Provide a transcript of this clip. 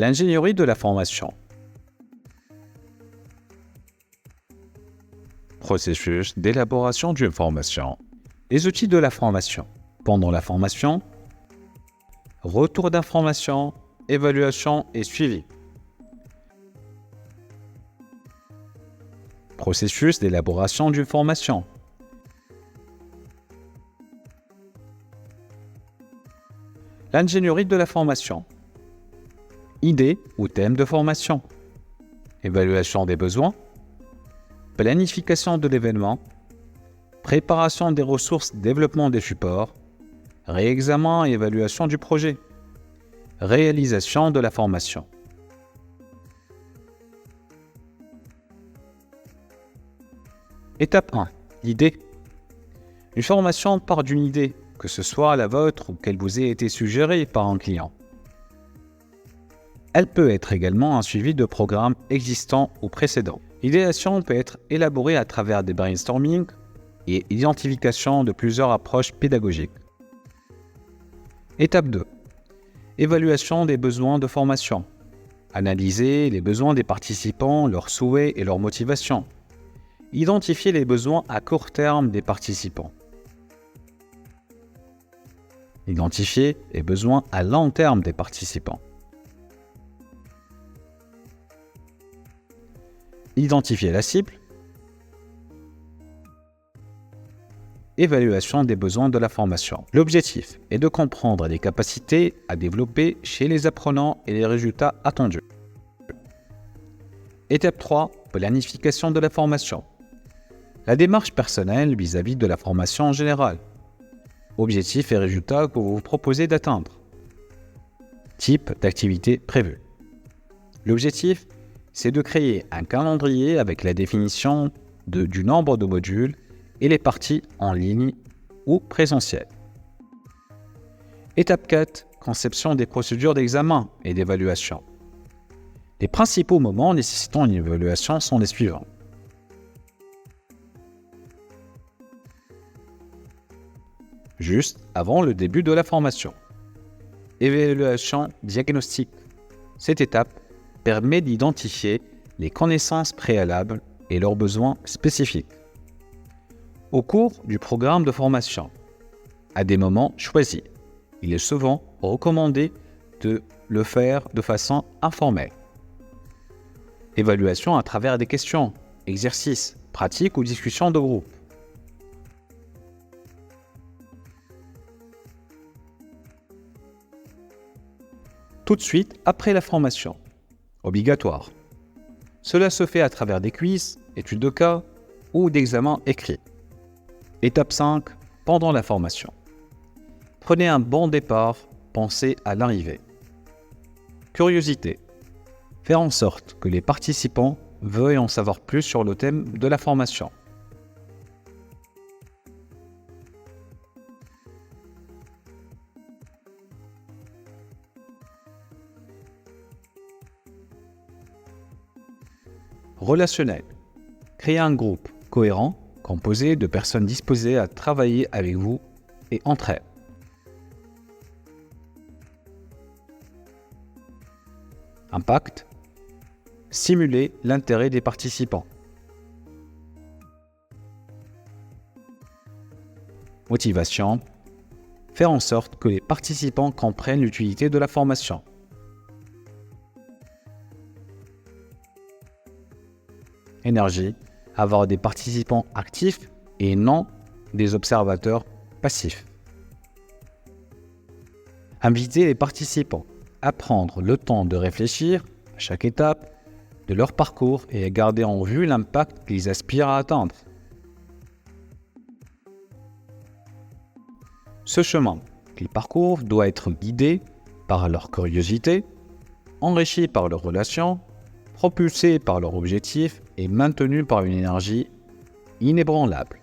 L'ingénierie de la formation. Processus d'élaboration d'une formation. Les outils de la formation. Pendant la formation, retour d'information, évaluation et suivi. Processus d'élaboration d'une formation. L'ingénierie de la formation. Idée ou thème de formation. Évaluation des besoins. Planification de l'événement. Préparation des ressources, développement des supports. Réexamen et évaluation du projet. Réalisation de la formation. Étape 1. L'idée. Une formation part d'une idée, que ce soit la vôtre ou qu'elle vous ait été suggérée par un client. Elle peut être également un suivi de programmes existants ou précédents. L'idéation peut être élaborée à travers des brainstorming et identification de plusieurs approches pédagogiques. Étape 2. Évaluation des besoins de formation. Analyser les besoins des participants, leurs souhaits et leurs motivations. Identifier les besoins à court terme des participants. Identifier les besoins à long terme des participants. Identifier la cible. Évaluation des besoins de la formation. L'objectif est de comprendre les capacités à développer chez les apprenants et les résultats attendus. Étape 3. Planification de la formation. La démarche personnelle vis-à-vis de la formation en général. Objectifs et résultats que vous vous proposez d'atteindre. Type d'activité prévue. L'objectif, c'est de créer un calendrier avec la définition du nombre de modules et les parties en ligne ou présentielles. Étape 4. Conception des procédures d'examen et d'évaluation. Les principaux moments nécessitant une évaluation sont les suivants. Juste avant le début de la formation. Évaluation diagnostique. Cette étape permet d'identifier les connaissances préalables et leurs besoins spécifiques. Au cours du programme de formation, à des moments choisis, il est souvent recommandé de le faire de façon informelle. Évaluation à travers des questions, exercices, pratiques ou discussions de groupe. Tout de suite après la formation. Obligatoire. Cela se fait à travers des quiz, études de cas ou d'examens écrits. Étape 5. Pendant la formation. Prenez un bon départ, pensez à l'arrivée. Curiosité. Faire en sorte que les participants veuillent en savoir plus sur le thème de la formation. Relationnel. Créez un groupe cohérent, composé de personnes disposées à travailler avec vous et entre elles. Impact. Simuler l'intérêt des participants. Motivation. Faire en sorte que les participants comprennent l'utilité de la formation. Énergie. Avoir des participants actifs et non des observateurs passifs. Inviter les participants à prendre le temps de réfléchir à chaque étape de leur parcours et à garder en vue l'impact qu'ils aspirent à atteindre. Ce chemin qu'ils parcourent doit être guidé par leur curiosité, enrichi par leurs relations, propulsé par leurs objectifs et maintenu par une énergie inébranlable.